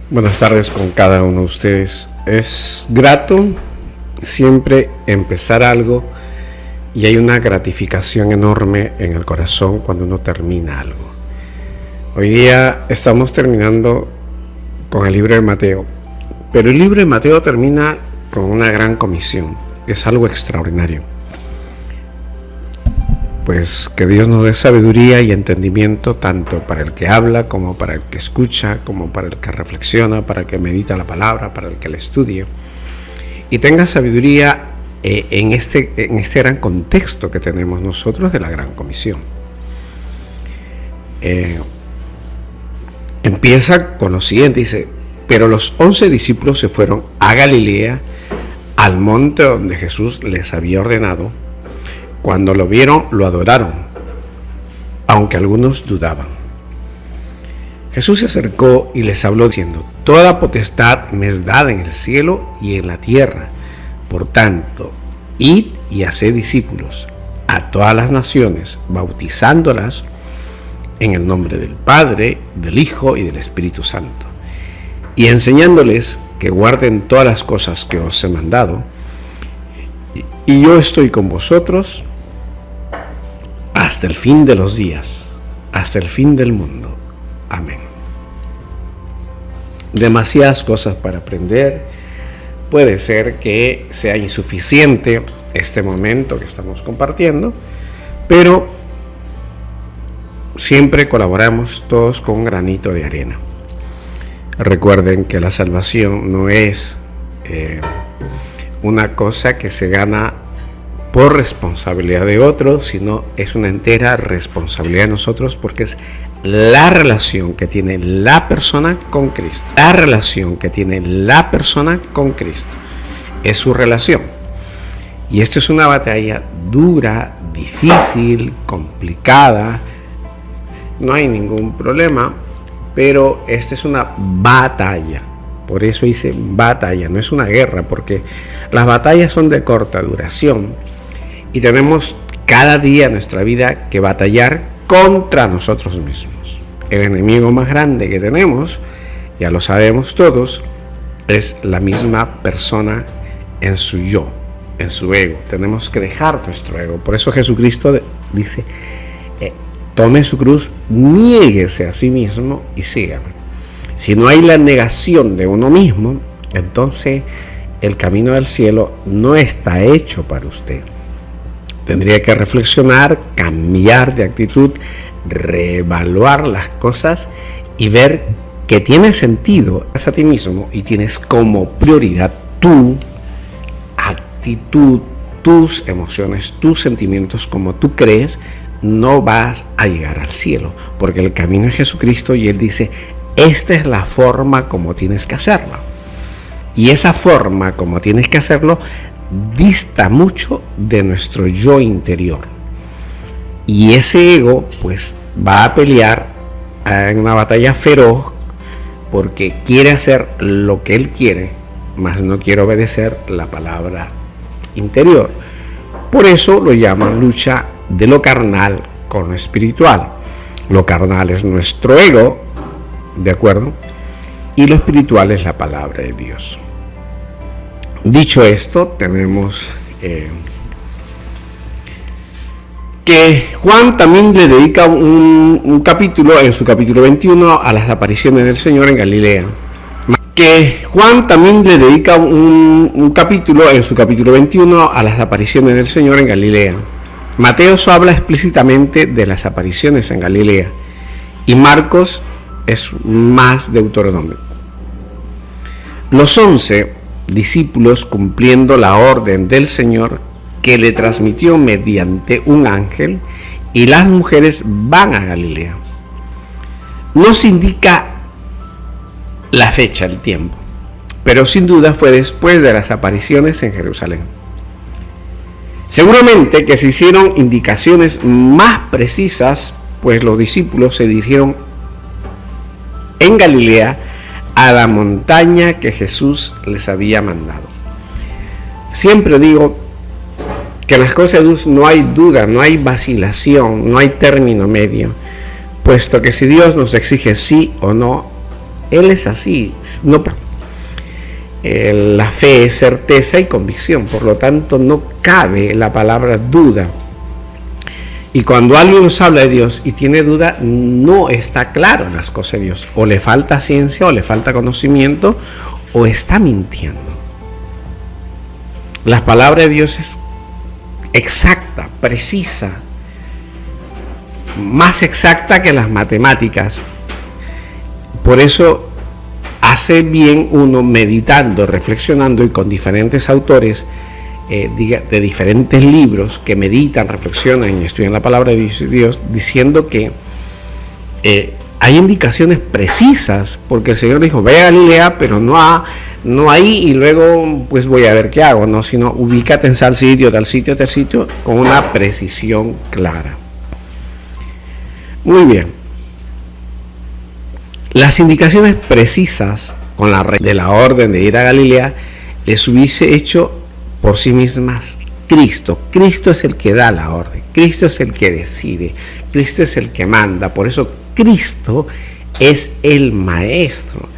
Buenas tardes con cada uno de ustedes. Es grato siempre empezar algo y hay una gratificación enorme en el corazón cuando uno termina algo. Hoy día estamos terminando con el libro de Mateo, pero el libro de Mateo termina con una gran comisión. Es algo extraordinario. Pues que Dios nos dé sabiduría y entendimiento tanto para el que habla como para el que escucha, como para el que reflexiona, para el que medita la palabra, para el que la estudia, y tenga sabiduría en este gran contexto que tenemos nosotros de la gran comisión. Empieza con lo siguiente, dice: pero los 11 discípulos se fueron a Galilea, al monte donde Jesús les había ordenado. Cuando lo vieron, lo adoraron, aunque algunos dudaban. Jesús se acercó y les habló diciendo: toda potestad me es dada en el cielo y en la tierra. Por tanto, id y haced discípulos a todas las naciones, bautizándolas en el nombre del Padre, del Hijo y del Espíritu Santo, y enseñándoles que guarden todas las cosas que os he mandado. Y yo estoy con vosotros hasta el fin de los días, hasta el fin del mundo. Amén. Demasiadas cosas para aprender. Puede ser que sea insuficiente este momento que estamos compartiendo, pero siempre colaboramos todos con un granito de arena. Recuerden que la salvación no es una cosa que se gana por responsabilidad de otros, sino es una entera responsabilidad de nosotros, porque es la relación que tiene la persona con Cristo. La relación que tiene la persona con Cristo es su relación. Y esto es una batalla dura, difícil, complicada. No hay ningún problema, pero esta es una batalla. Por eso dice batalla, no es una guerra, porque las batallas son de corta duración y tenemos cada día en nuestra vida que batallar contra nosotros mismos. El enemigo más grande que tenemos, ya lo sabemos todos, es la misma persona en su yo, en su ego. Tenemos que dejar nuestro ego. Por eso Jesucristo dice: tome su cruz, niéguese a sí mismo y sígame. Si no hay la negación de uno mismo, entonces el camino del cielo no está hecho para usted. Tendría que reflexionar, cambiar de actitud, reevaluar las cosas y ver que tiene sentido a ti mismo y tienes como prioridad tu actitud, tus emociones, tus sentimientos. Como tú crees, no vas a llegar al cielo, porque el camino es Jesucristo y Él dice: esta es la forma como tienes que hacerlo. Y esa forma como tienes que hacerlo dista mucho de nuestro yo interior. Y ese ego pues va a pelear en una batalla feroz, porque quiere hacer lo que él quiere, mas no quiere obedecer la palabra interior. Por eso lo llaman lucha de lo carnal con lo espiritual. Lo carnal es nuestro ego, ¿de acuerdo? Y lo espiritual es la palabra de Dios. Dicho esto, tenemos que Juan también le dedica un capítulo, en su capítulo 21, a las apariciones del Señor en Galilea. Que Juan también le dedica un capítulo, en su capítulo 21, a las apariciones del Señor en Galilea. Mateo habla explícitamente de las apariciones en Galilea, y Marcos es más deuteronómico. Los 11 discípulos, cumpliendo la orden del Señor que le transmitió mediante un ángel, y las mujeres van a Galilea. No se indica la fecha, el tiempo, pero sin duda fue después de las apariciones en Jerusalén. Seguramente que se hicieron indicaciones más precisas, pues los discípulos se dirigieron en Galilea a la montaña que Jesús les había mandado. Siempre digo que en las cosas de Dios no hay duda, no hay vacilación, no hay término medio, puesto que si Dios nos exige sí o no, Él es así. No, la fe es certeza y convicción, por lo tanto no cabe la palabra duda. Y cuando alguien nos habla de Dios y tiene duda, no está claro en las cosas de Dios. O le falta ciencia, o le falta conocimiento, o está mintiendo. La palabra de Dios es exacta, precisa, más exacta que las matemáticas. Por eso hace bien uno meditando, reflexionando y con diferentes autores de diferentes libros que meditan, reflexionan y estudian la palabra de Dios, diciendo que hay indicaciones precisas, porque el Señor dijo, ve a Galilea, pero no ahí y luego pues voy a ver qué hago, no, sino ubícate en tal sitio, con una precisión clara. Muy bien. Las indicaciones precisas con la de la orden de ir a Galilea les hubiese hecho por sí mismas Cristo. Cristo es el que da la orden, Cristo es el que decide, Cristo es el que manda. Por eso Cristo es el maestro,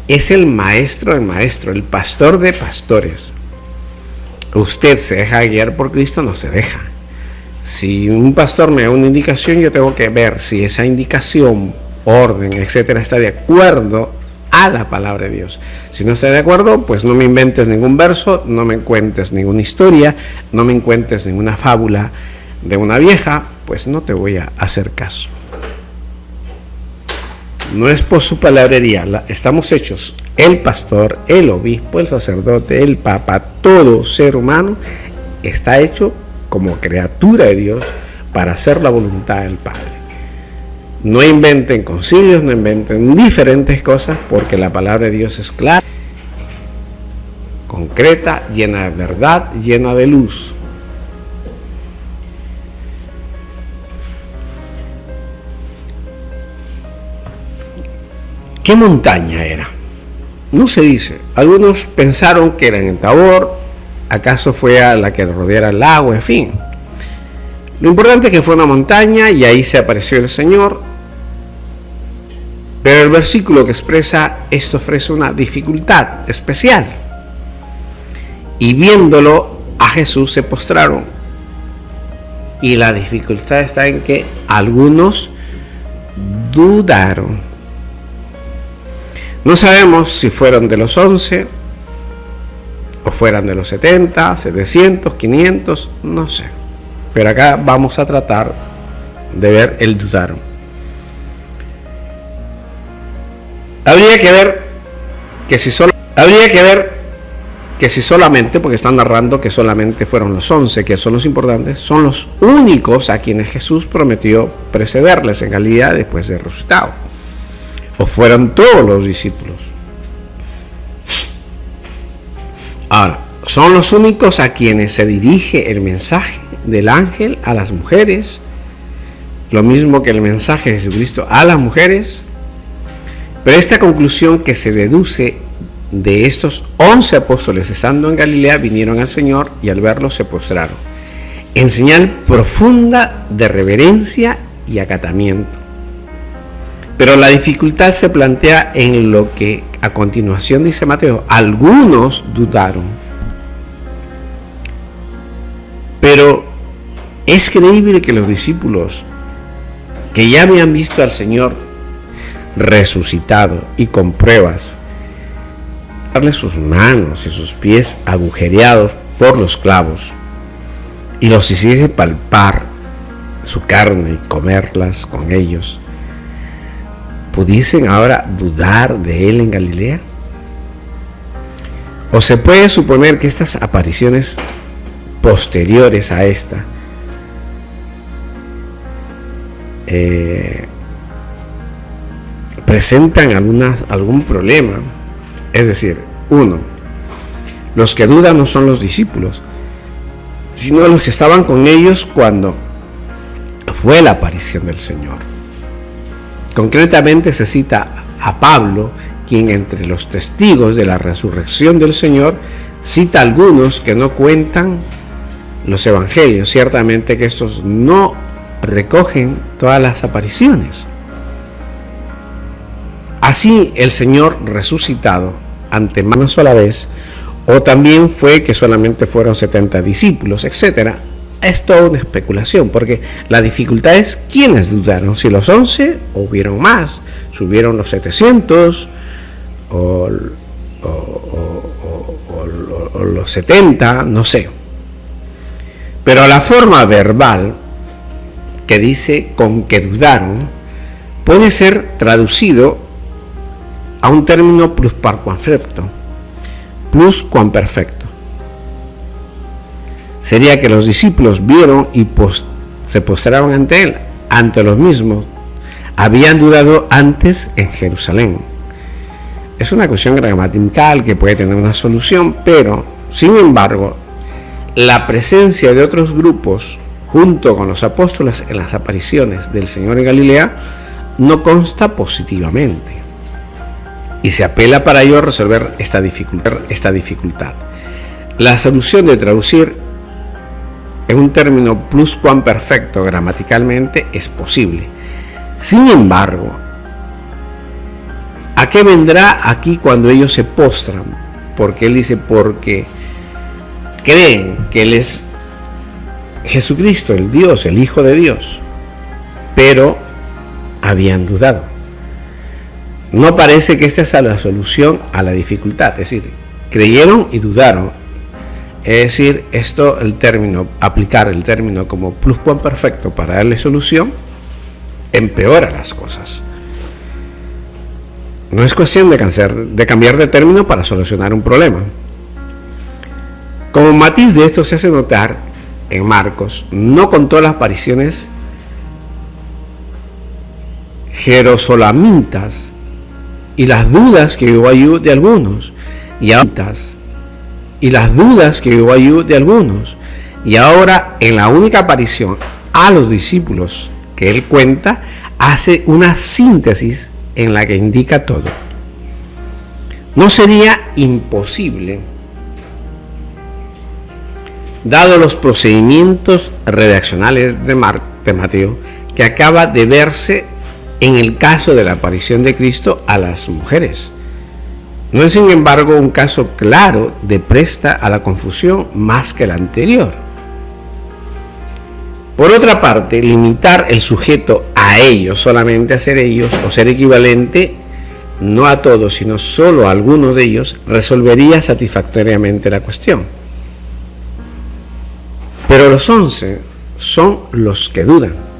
el maestro, el pastor de pastores. Usted se deja guiar por Cristo, no se deja. Si un pastor me da una indicación, yo tengo que ver si esa indicación, orden, etcétera, está de acuerdo a la palabra de Dios. Si no está de acuerdo, pues no me inventes ningún verso, no me cuentes ninguna historia, no me cuentes ninguna fábula de una vieja, pues no te voy a hacer caso. No es por su palabrería, estamos hechos, el pastor, el obispo, el sacerdote, el papa, todo ser humano está hecho como criatura de Dios para hacer la voluntad del Padre. No inventen concilios, no inventen diferentes cosas, porque la palabra de Dios es clara, concreta, llena de verdad, llena de luz. ¿Qué montaña era? No se dice. Algunos pensaron que era en el Tabor, acaso fue a la que rodeara el lago, en fin. Lo importante es que fue una montaña y ahí se apareció el Señor. Pero el versículo que expresa esto ofrece una dificultad especial. Y viéndolo a Jesús se postraron. Y la dificultad está en que algunos dudaron. No sabemos si fueron de los 11 o fueran de los 70, 700, 500, no sé. Pero acá vamos a tratar de ver el dudaron. Habría que ver que si solamente, porque están narrando que solamente fueron los 11, que son los importantes, son los únicos a quienes Jesús prometió precederles en Galilea después de resucitado. O fueron todos los discípulos. Ahora, son los únicos a quienes se dirige el mensaje del ángel a las mujeres, lo mismo que el mensaje de Jesucristo a las mujeres. Pero esta conclusión que se deduce de estos 11 apóstoles estando en Galilea, vinieron al Señor y al verlo se postraron, en señal profunda de reverencia y acatamiento. Pero la dificultad se plantea en lo que a continuación dice Mateo: algunos dudaron. Pero es creíble que los discípulos que ya habían visto al Señor resucitado y con pruebas, darle sus manos y sus pies agujereados por los clavos, y los hiciese palpar su carne y comerlas con ellos, ¿pudiesen ahora dudar de él en Galilea? ¿O se puede suponer que estas apariciones posteriores a esta presentan algún problema? Es decir, uno, los que dudan no son los discípulos, sino los que estaban con ellos cuando fue la aparición del Señor. Concretamente se cita a Pablo, quien entre los testigos de la resurrección del Señor cita a algunos que no cuentan los evangelios. Ciertamente que estos no recogen todas las apariciones. así el Señor resucitado ante una sola vez, o también fue que solamente fueron 70 discípulos, etcétera. Es toda una especulación, porque la dificultad es quiénes dudaron, si los 11 o hubieron más, subieron los 700 o los 70, no sé. Pero la forma verbal que dice con que dudaron puede ser traducido a un término pluscuamperfecto. Sería que los discípulos vieron y se postraron ante él, ante los mismos. Habían dudado antes en Jerusalén. Es una cuestión gramatical que puede tener una solución, pero, sin embargo, la presencia de otros grupos junto con los apóstoles en las apariciones del Señor en Galilea no consta positivamente. Y se apela para ello a resolver esta dificultad. La solución de traducir en un término pluscuamperfecto gramaticalmente es posible. Sin embargo, ¿a qué vendrá aquí cuando ellos se postran? Porque él dice, porque creen que él es Jesucristo, el Dios, el Hijo de Dios, pero habían dudado. No parece que esta sea la solución a la dificultad, es decir, creyeron y dudaron. Es decir, aplicar el término como pluscuamperfecto para darle solución, empeora las cosas. No es cuestión de cambiar de término para solucionar un problema. Como matiz de esto se hace notar en Marcos, no contó las apariciones jerosolamitas y las dudas que hubo allí de algunos, y ahora en la única aparición a los discípulos que él cuenta, hace una síntesis en la que indica todo. No sería imposible, dado los procedimientos redaccionales de Mateo, que acaba de verse en el caso de la aparición de Cristo a las mujeres. No es, sin embargo, un caso claro de presta a la confusión más que el anterior. Por otra parte, limitar el sujeto a ellos, solamente a ser ellos, o ser equivalente, no a todos, sino solo a algunos de ellos, resolvería satisfactoriamente la cuestión. Pero los 11 son los que dudan.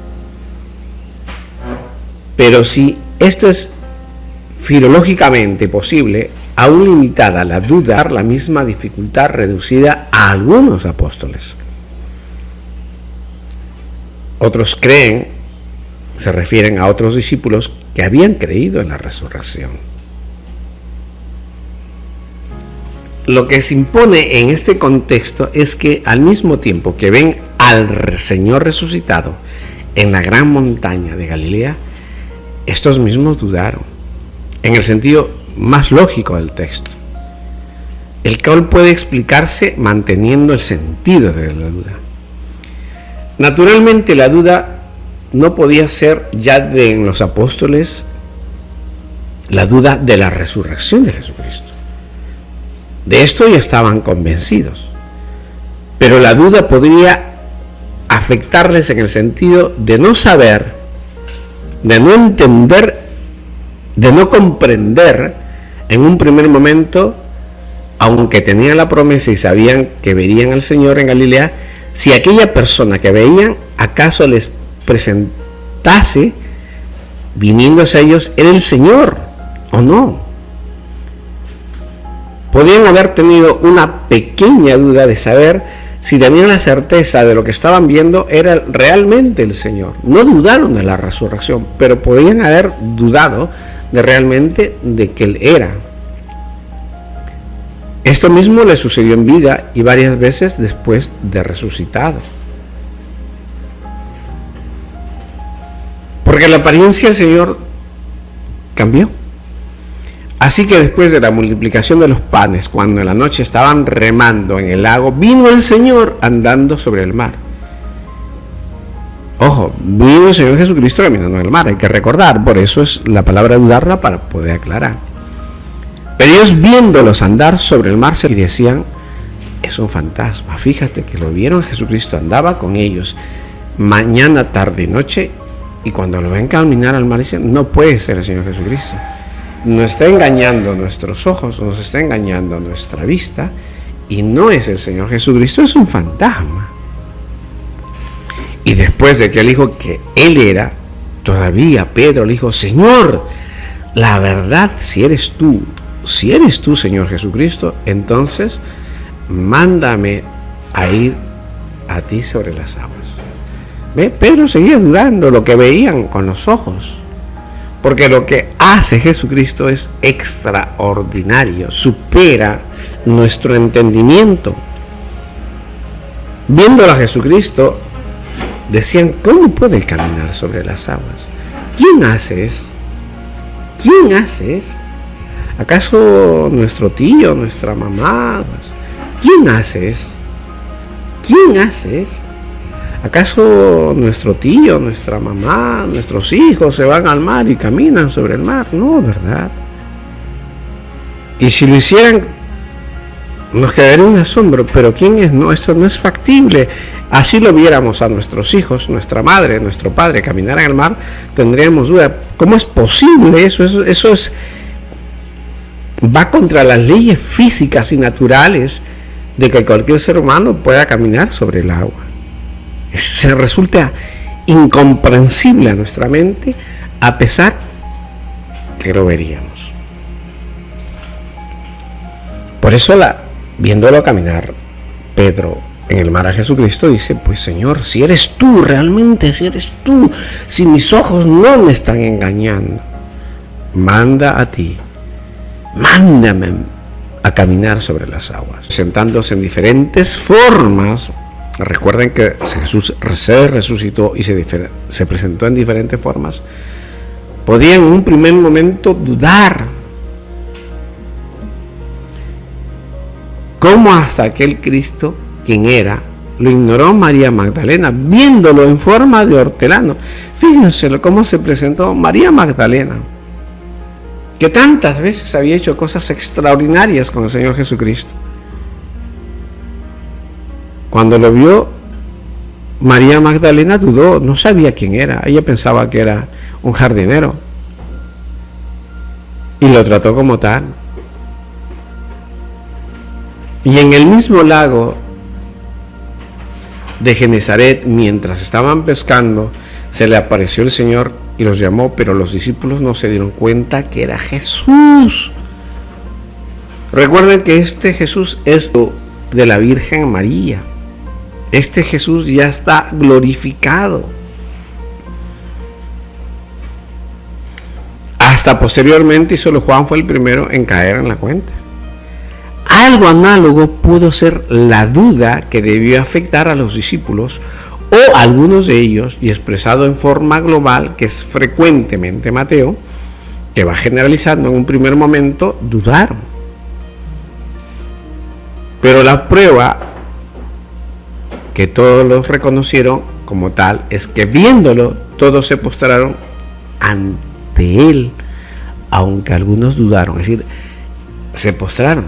Pero si esto es filológicamente posible, aún limitada la duda, la misma dificultad reducida a algunos apóstoles. Otros creen, se refieren a otros discípulos que habían creído en la resurrección. Lo que se impone en este contexto es que al mismo tiempo que ven al Señor resucitado en la gran montaña de Galilea, estos mismos dudaron, en el sentido más lógico del texto, el cual puede explicarse manteniendo el sentido de la duda. Naturalmente, la duda no podía ser ya en los apóstoles la duda de la resurrección de Jesucristo. De esto ya estaban convencidos, pero la duda podría afectarles en el sentido de no saber, de no entender, de no comprender en un primer momento, aunque tenían la promesa y sabían que verían al Señor en Galilea, si aquella persona que veían acaso les presentase viniéndose a ellos era el Señor o no. Podían haber tenido una pequeña duda de saber si tenían la certeza de lo que estaban viendo era realmente el Señor. No dudaron de la resurrección, pero podían haber dudado de realmente de que Él era. Esto mismo le sucedió en vida y varias veces después de resucitado. Porque la apariencia del Señor cambió. Así que después de la multiplicación de los panes, cuando en la noche estaban remando en el lago, vino el Señor andando sobre el mar. Ojo, vino el Señor Jesucristo caminando en el mar, hay que recordar, por eso es la palabra dudarla para poder aclarar. Pero ellos viéndolos andar sobre el mar y decían, es un fantasma. Fíjate que lo vieron, Jesucristo andaba con ellos mañana, tarde y noche, y cuando lo ven caminar al mar dicen, no puede ser el Señor Jesucristo. Nos está engañando nuestros ojos, nos está engañando nuestra vista, y no es el Señor Jesucristo, es un fantasma. Y después de que él dijo que él era, todavía Pedro le dijo, Señor, la verdad, si eres tú, Señor Jesucristo, entonces mándame a ir a ti sobre las aguas. ¿Ve? Pedro seguía dudando lo que veían con los ojos, porque lo que hace Jesucristo es extraordinario, supera nuestro entendimiento. Viéndolo a Jesucristo, decían, ¿cómo puede caminar sobre las aguas? ¿Quién hace eso? ¿Quién hace eso? ¿Acaso nuestro tío, nuestra mamá? ¿Quién hace eso? ¿Quién hace eso? ¿Acaso nuestro tío, nuestra mamá, nuestros hijos se van al mar y caminan sobre el mar? No, ¿verdad? Y si lo hicieran, nos quedaría un asombro, pero ¿quién es? No, esto no es factible. Así lo viéramos a nuestros hijos, nuestra madre, nuestro padre caminar en el mar, tendríamos duda. ¿Cómo es posible eso? Eso va contra las leyes físicas y naturales de que cualquier ser humano pueda caminar sobre el agua. Se resulta incomprensible a nuestra mente, a pesar que lo veríamos. Por eso, viéndolo caminar, Pedro en el mar a Jesucristo dice, pues Señor, si eres tú, realmente, si eres tú, si mis ojos no me están engañando, manda a ti, mándame a caminar sobre las aguas, sentándose en diferentes formas. Recuerden que Jesús se resucitó y se presentó en diferentes formas. Podían en un primer momento dudar. ¿Cómo hasta aquel Cristo, quien era, lo ignoró María Magdalena, viéndolo en forma de hortelano? Fíjense cómo se presentó María Magdalena, que tantas veces había hecho cosas extraordinarias con el Señor Jesucristo. Cuando lo vio, María Magdalena dudó, no sabía quién era. Ella pensaba que era un jardinero y lo trató como tal. Y en el mismo lago de Genezaret, mientras estaban pescando, se le apareció el Señor y los llamó, pero los discípulos no se dieron cuenta que era Jesús. Recuerden que este Jesús es de la Virgen María. Este Jesús ya está glorificado. Hasta posteriormente, y solo Juan fue el primero en caer en la cuenta. Algo análogo pudo ser la duda que debió afectar a los discípulos o a algunos de ellos, y expresado en forma global, que es frecuentemente Mateo, que va generalizando en un primer momento, dudaron. Pero la prueba que todos los reconocieron como tal es que viéndolo todos se postraron ante él, aunque algunos dudaron, es decir, se postraron,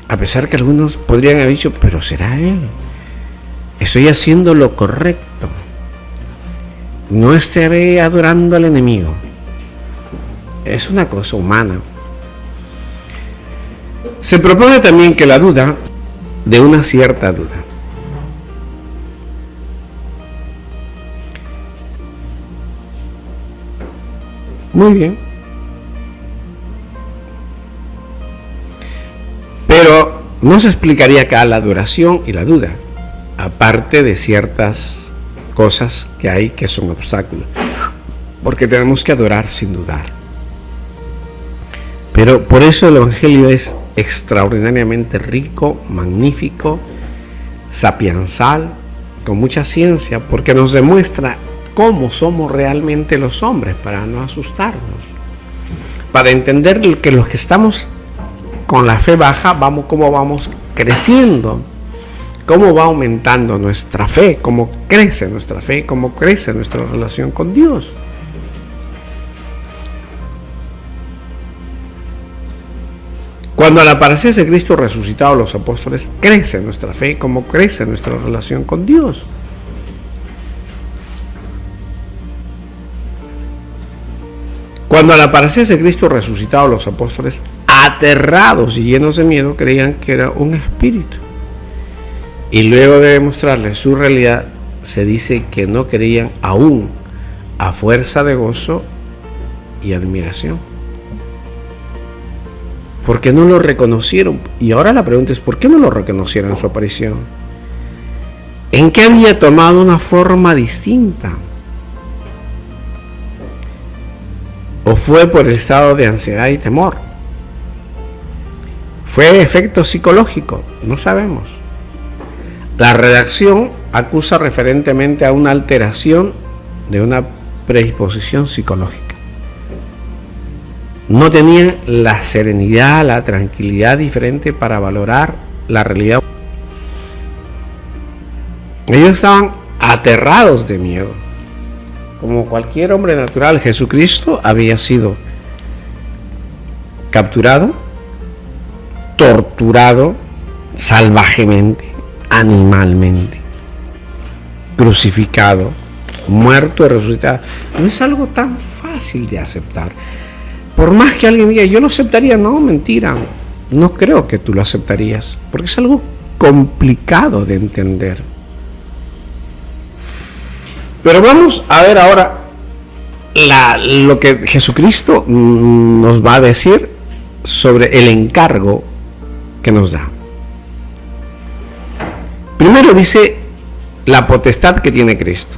a pesar que algunos podrían haber dicho, pero será él, estoy haciendo lo correcto, no estaré adorando al enemigo. Es una cosa humana. Se propone también que la duda, de una cierta duda, muy bien, pero no se explicaría acá la adoración y la duda, aparte de ciertas cosas que hay que son obstáculos, porque tenemos que adorar sin dudar. Pero por eso el Evangelio es extraordinariamente rico, magnífico, sapiensal, con mucha ciencia, porque nos demuestra cómo somos realmente los hombres, para no asustarnos, para entender que los que estamos con la fe baja, cómo vamos creciendo cómo va aumentando nuestra fe, cómo crece nuestra fe, cómo crece nuestra relación con Dios. Cuando al aparecerse Cristo resucitado, los apóstoles, crece nuestra fe, cómo crece nuestra relación con Dios. Cuando al aparecerse Cristo resucitado, los apóstoles, aterrados y llenos de miedo, creían que era un espíritu. Y luego de demostrarles su realidad, se dice que no creían aún, a fuerza de gozo y admiración. Porque no lo reconocieron. Y ahora la pregunta es, ¿por qué no lo reconocieron en su aparición? ¿En qué había tomado una forma distinta? ¿O fue por el estado de ansiedad y temor? ¿Fue efecto psicológico? No sabemos. La redacción acusa referentemente a una alteración de una predisposición psicológica. No tenían la serenidad, la tranquilidad diferente para valorar la realidad. Ellos estaban aterrados de miedo. Como cualquier hombre natural, Jesucristo había sido capturado, torturado salvajemente, animalmente, crucificado, muerto y resucitado. No es algo tan fácil de aceptar. Por más que alguien diga, yo lo aceptaría, no, mentira. No creo que tú lo aceptarías, porque es algo complicado de entender. Pero vamos a ver ahora lo que Jesucristo nos va a decir sobre el encargo que nos da. Primero dice la potestad que tiene Cristo.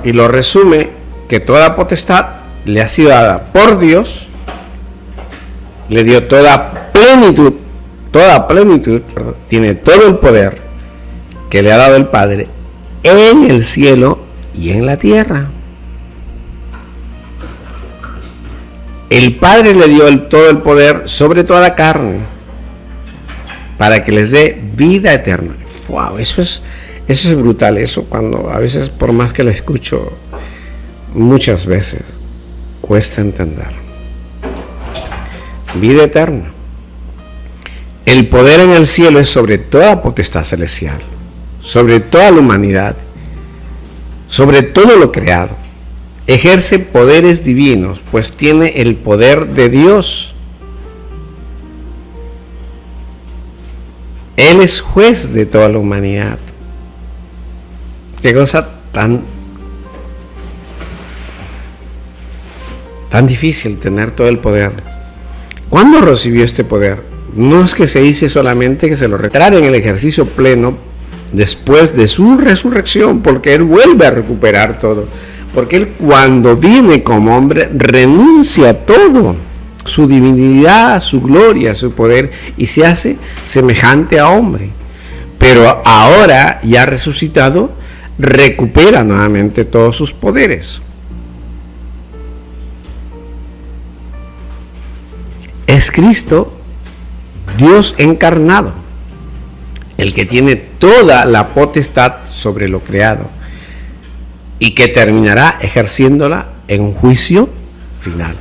Y lo resume que toda potestad le ha sido dada por Dios, le dio toda plenitud, tiene todo el poder que le ha dado el Padre en el cielo y en la tierra. El Padre le dio todo el poder sobre toda la carne para que les dé vida eterna. ¡Wow! Eso es brutal. Eso, cuando a veces, por más que lo escucho muchas veces, cuesta entender. Vida eterna. El poder en el cielo es sobre toda potestad celestial, sobre toda la humanidad, sobre todo lo creado. Ejerce poderes divinos, pues tiene el poder de Dios. Él es juez de toda la humanidad. Qué cosa tan difícil tener todo el poder. ¿Cuándo recibió este poder? No es que se dice solamente que se lo retrara en el ejercicio pleno después de su resurrección, porque Él vuelve a recuperar todo. Porque Él, cuando viene como hombre, renuncia a todo, su divinidad, su gloria, su poder, y se hace semejante a hombre. Pero ahora, ya resucitado, recupera nuevamente todos sus poderes. Es Cristo, Dios encarnado, el que tiene toda la potestad sobre lo creado y que terminará ejerciéndola en un juicio final.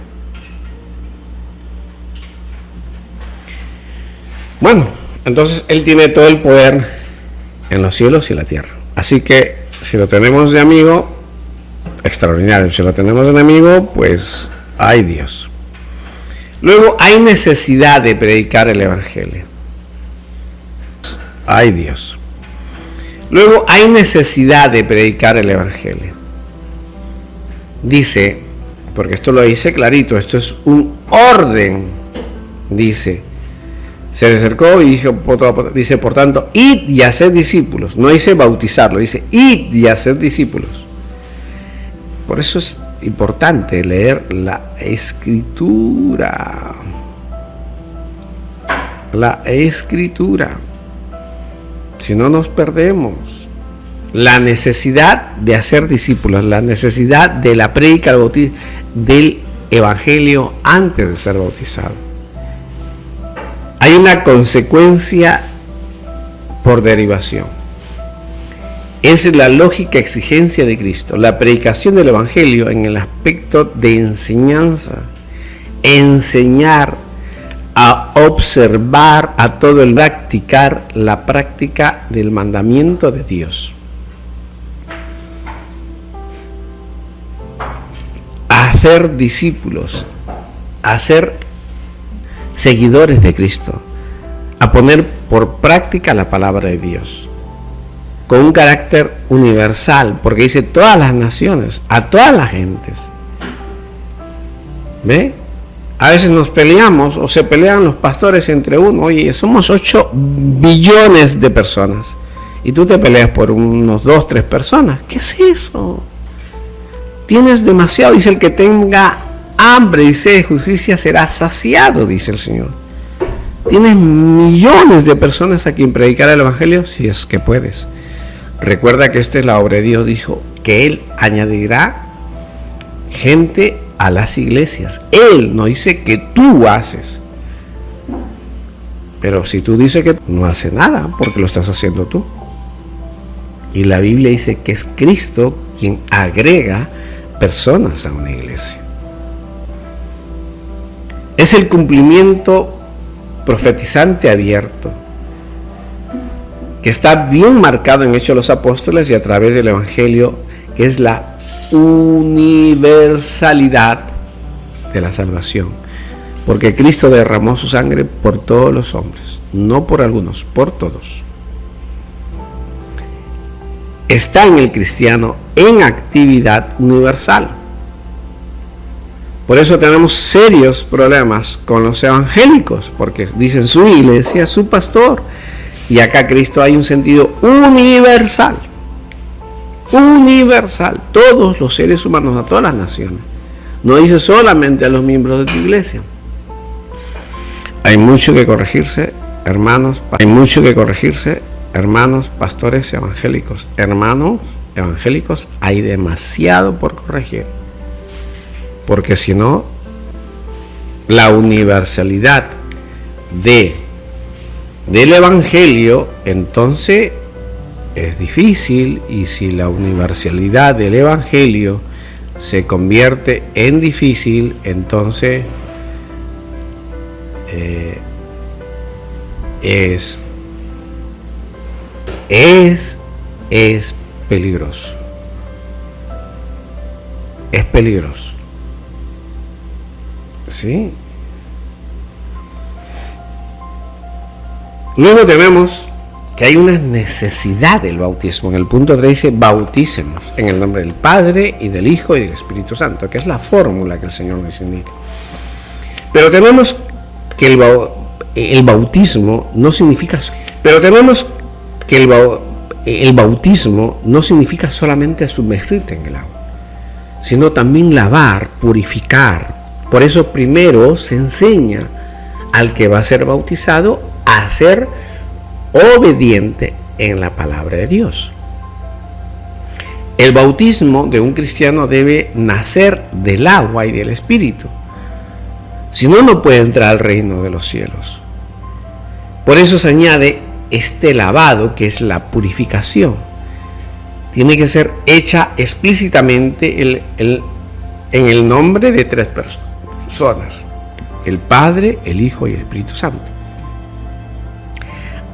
Bueno, entonces Él tiene todo el poder en los cielos y la tierra. Así que si lo tenemos de amigo, extraordinario. Si lo tenemos de enemigo, pues ay Dios. Luego hay necesidad de predicar el evangelio. Ay Dios. Luego hay necesidad de predicar el evangelio. Dice, porque esto lo dice clarito, esto es un orden. Dice, se le acercó y dice, por tanto, id y haced discípulos. No dice bautizarlo, dice id y haced discípulos. Por eso es importante leer la Escritura. La Escritura. Si no, nos perdemos. La necesidad de hacer discípulos, la necesidad de la prédica del evangelio antes de ser bautizado. Hay una consecuencia por derivación. Es la lógica exigencia de Cristo, la predicación del Evangelio en el aspecto de enseñanza, enseñar a observar, a todo el practicar la práctica del mandamiento de Dios. A hacer discípulos, a ser seguidores de Cristo, a poner por práctica la palabra de Dios, con un carácter universal, porque dice todas las naciones, a todas las gentes. ¿Ve? A veces nos peleamos o se pelean los pastores entre uno. Oye, somos 8 billones de personas y tú te peleas por unos 2, 3 personas. ¿Qué es eso? Tienes demasiado, dice el que tenga hambre y sed de justicia será saciado, dice el Señor. Tienes millones de personas a quien predicar el Evangelio si es que puedes. Recuerda que esta es la obra de Dios, dijo que Él añadirá gente a las iglesias. Él no dice que tú haces. Pero si tú dices que no hace nada, porque lo estás haciendo tú. Y la Biblia dice que es Cristo quien agrega personas a una iglesia. Es el cumplimiento profetizante abierto, que está bien marcado en Hechos de los Apóstoles y a través del Evangelio, que es la universalidad de la salvación, porque Cristo derramó su sangre por todos los hombres, no por algunos, por todos. Está en el cristiano en actividad universal. Por eso tenemos serios problemas con los evangélicos, porque dicen su iglesia, su pastor, y acá Cristo hay un sentido universal. Universal, todos los seres humanos, a todas las naciones. No dice solamente a los miembros de tu iglesia. Hay mucho que corregirse, hermanos. Hay mucho que corregirse, hermanos, pastores evangélicos. Hermanos evangélicos, hay demasiado por corregir. Porque si no, la universalidad del Evangelio, entonces es difícil, y si la universalidad del Evangelio se convierte en difícil, entonces es peligroso. Es peligroso. ¿Sí? Luego tenemos que hay una necesidad del bautismo. En el punto 3 dice: bautícenos en el nombre del Padre y del Hijo y del Espíritu Santo, que es la fórmula que el Señor nos indica. Pero tenemos que el bautismo no significa solamente sumergirte en el agua, sino también lavar, purificar. Por eso primero se enseña al que va a ser bautizado a ser obediente en la palabra de Dios. El bautismo de un cristiano debe nacer del agua y del Espíritu. Si no, no puede entrar al reino de los cielos. Por eso se añade este lavado, que es la purificación. Tiene que ser hecha explícitamente en el nombre de 3 personas: el Padre, el Hijo y el Espíritu Santo.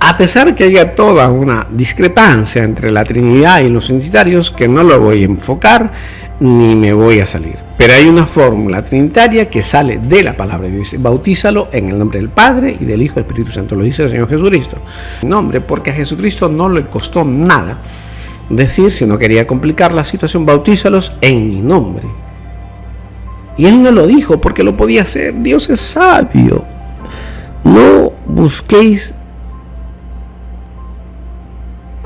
A pesar que haya toda una discrepancia entre la Trinidad y los trinitarios, que no lo voy a enfocar ni me voy a salir, pero hay una fórmula trinitaria que sale de la palabra de Dios: bautízalo en el nombre del Padre y del Hijo y del Espíritu Santo. Lo dice el Señor Jesucristo. Nombre, porque a Jesucristo no le costó nada decir, si no quería complicar la situación: bautízalos en mi nombre. Y Él no lo dijo porque lo podía hacer. Dios es sabio. No busquéis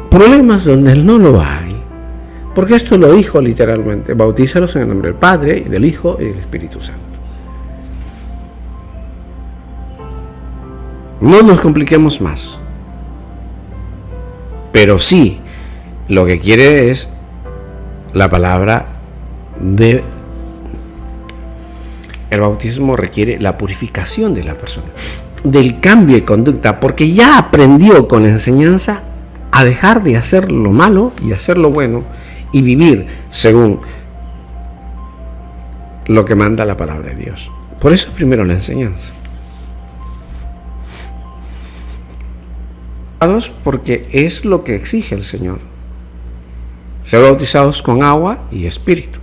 problemas donde Él no lo hay, porque esto lo dijo literalmente: bautízalos en el nombre del Padre y del Hijo y del Espíritu Santo. No nos compliquemos más, pero sí, lo que quiere es la palabra de el bautismo requiere la purificación de la persona, del cambio de conducta, porque ya aprendió con la enseñanza a dejar de hacer lo malo y hacer lo bueno y vivir según lo que manda la palabra de Dios. Por eso primero la enseñanza. Porque es lo que exige el Señor. Ser bautizados con agua y espíritu.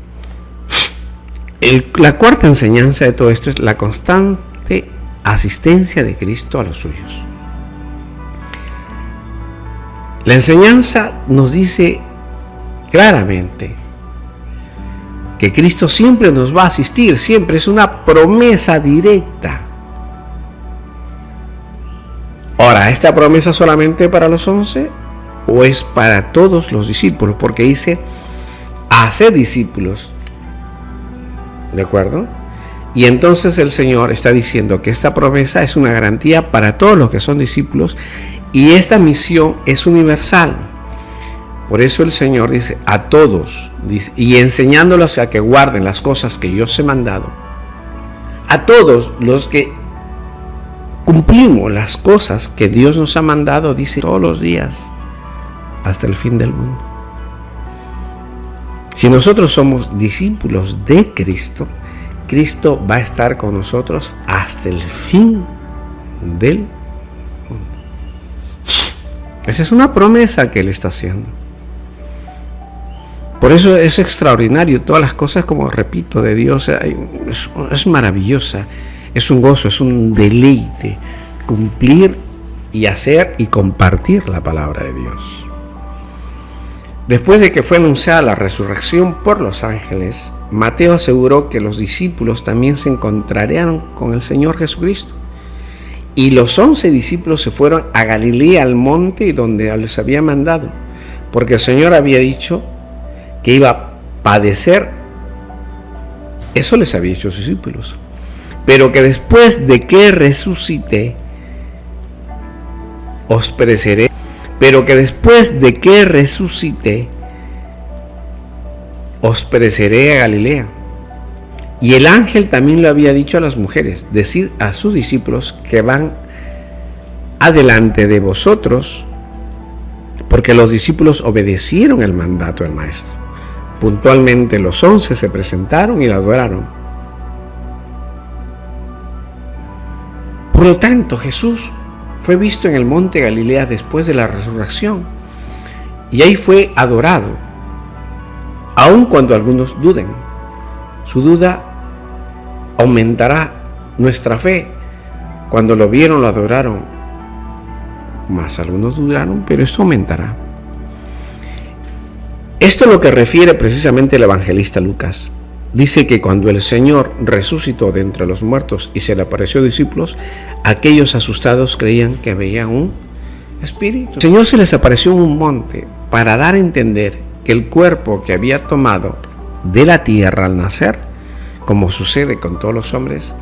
La cuarta enseñanza de todo esto es la constante asistencia de Cristo a los suyos. La enseñanza nos dice claramente que Cristo siempre nos va a asistir, siempre es una promesa directa. Ahora, ¿esta promesa solamente para los 11 o es para todos los discípulos? Porque dice, hacer discípulos, ¿de acuerdo? Y entonces el Señor está diciendo que esta promesa es una garantía para todos los que son discípulos y esta misión es universal. Por eso el Señor dice a todos, dice, y enseñándolos a que guarden las cosas que yo os he mandado. A todos los que cumplimos las cosas que Dios nos ha mandado, dice, todos los días, hasta el fin del mundo. Si nosotros somos discípulos de Cristo, Cristo va a estar con nosotros hasta el fin del mundo. Esa es una promesa que Él está haciendo. Por eso es extraordinario. Todas las cosas, como repito, de Dios es maravillosa. Es un gozo, es un deleite cumplir y hacer y compartir la palabra de Dios. Después de que fue anunciada la resurrección por los ángeles, Mateo aseguró que los discípulos también se encontrarían con el Señor Jesucristo. Y los 11 discípulos se fueron a Galilea, al monte donde les había mandado, porque el Señor había dicho que iba a padecer. Eso les había dicho a sus discípulos. Pero que después de que resucite, os pereceré. Pero que después de que resucite, os pereceré a Galilea. Y el ángel también lo había dicho a las mujeres, decid a sus discípulos que van adelante de vosotros, porque los discípulos obedecieron el mandato del maestro. Puntualmente los 11 se presentaron y la adoraron. Por lo tanto, Jesús fue visto en el monte Galilea después de la resurrección, y ahí fue adorado, aun cuando algunos duden. Su duda aumentará nuestra fe. Cuando lo vieron, lo adoraron. Más algunos dudaron, pero esto aumentará. Esto es lo que refiere precisamente el evangelista Lucas. Dice que cuando el Señor resucitó de entre los muertos y se le apareció a discípulos, aquellos asustados creían que veían un espíritu. El Señor se les apareció en un monte para dar a entender que el cuerpo que había tomado de la tierra al nacer, como sucede con todos los hombres,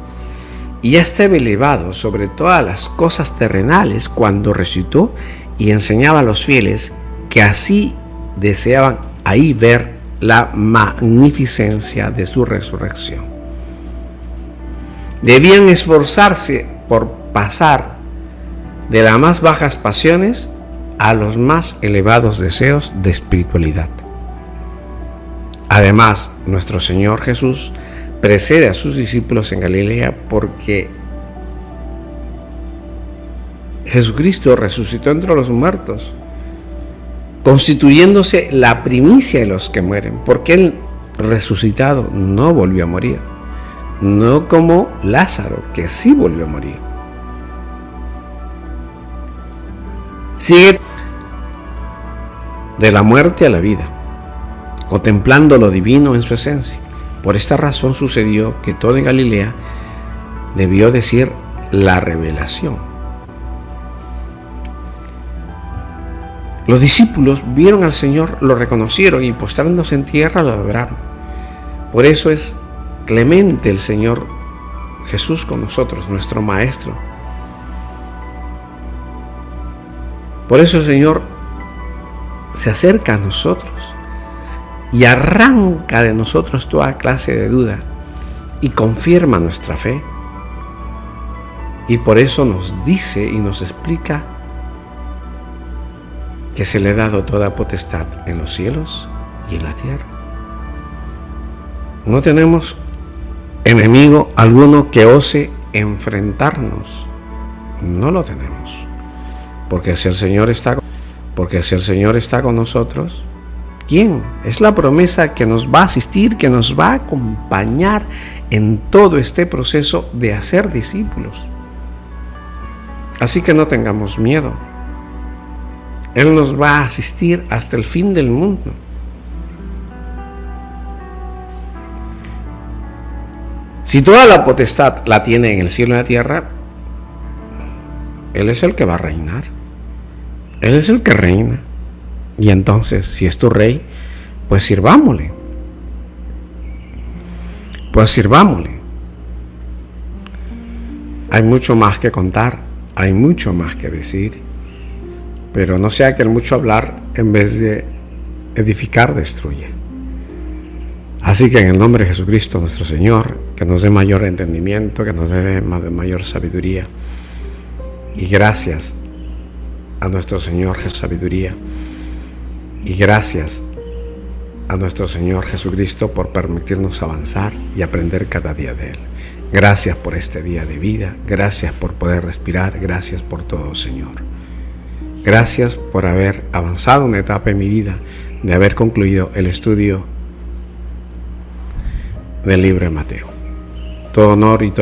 y ya estaba elevado sobre todas las cosas terrenales cuando resucitó y enseñaba a los fieles que así deseaban ahí ver la magnificencia de su resurrección. Debían esforzarse por pasar de las más bajas pasiones a los más elevados deseos de espiritualidad. Además, nuestro Señor Jesús precede a sus discípulos en Galilea porque Jesucristo resucitó entre los muertos, constituyéndose la primicia de los que mueren, porque Él resucitado no volvió a morir, no como Lázaro, que sí volvió a morir. Sigue de la muerte a la vida, contemplando lo divino en su esencia. Por esta razón sucedió que todo en Galilea debió decir la revelación. Los discípulos vieron al Señor, lo reconocieron y postrándose en tierra lo adoraron. Por eso es clemente el Señor Jesús con nosotros, nuestro Maestro. Por eso el Señor se acerca a nosotros y arranca de nosotros toda clase de duda y confirma nuestra fe. Y por eso nos dice y nos explica que se le ha dado toda potestad en los cielos y en la tierra. No tenemos enemigo alguno que ose enfrentarnos. No lo tenemos. Porque si el Señor está con nosotros, ¿quién? Es la promesa que nos va a asistir, que nos va a acompañar en todo este proceso de hacer discípulos. Así que no tengamos miedo. Él nos va a asistir hasta el fin del mundo. Si toda la potestad la tiene en el cielo y en la tierra, Él es el que va a reinar. Él es el que reina. Y entonces, si es tu rey, pues sirvámosle. Hay mucho más que contar, hay mucho más que decir, pero no sea que el mucho hablar, en vez de edificar, destruye. Así que en el nombre de Jesucristo nuestro Señor, que nos dé mayor entendimiento, que nos dé mayor sabiduría. Y gracias a nuestro Señor sabiduría. Y gracias a nuestro Señor Jesucristo por permitirnos avanzar y aprender cada día de Él. Gracias por este día de vida. Gracias por poder respirar. Gracias por todo, Señor. Gracias por haber avanzado una etapa en mi vida, de haber concluido el estudio del libro de Mateo. Todo honor y todo